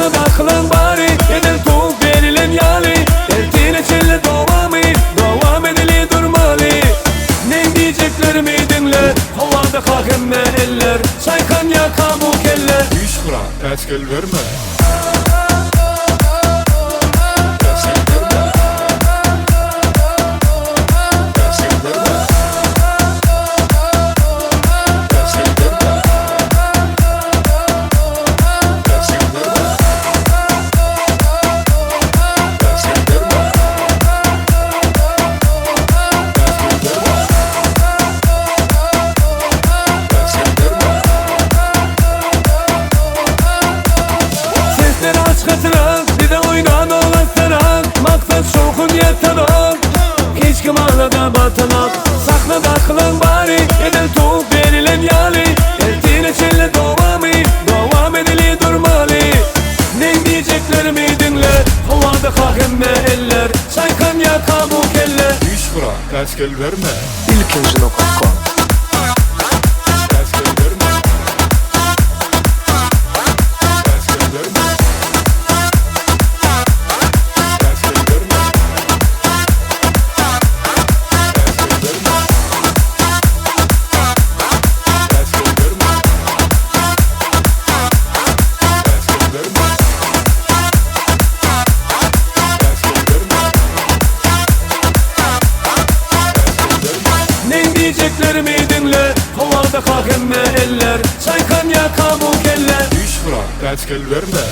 Saklı aklın bari edil tuğ verilen yali. Dertine çelle devam edili durmalı. Ne diyeceklerimi dinle, havada kalkın ve eller. Saykan yaka bu kelle. 3 kuran ters gel verme. Bir de oynan olasın. Maksat şokun yetanak. Hiç kim ağlada batanak. Saklı aklın bari edil tuğ verilen yali. Dertine çelle devam edili durmalı. Ne diyeceklerimi dinle, havada kalkın ve eller. Saykan yaka bu kelle. 3 kuran ters gel verme. ilkinci.com Ters gel verme. Ters gel verme. Ters gel verme. Ters gel verme. Ters gel verme. Ters gel verme. Ne diyeceklerimi dinle, havada kalkın ve eller. Saykan yaka bu kelle. 3 kuran ters gel verme.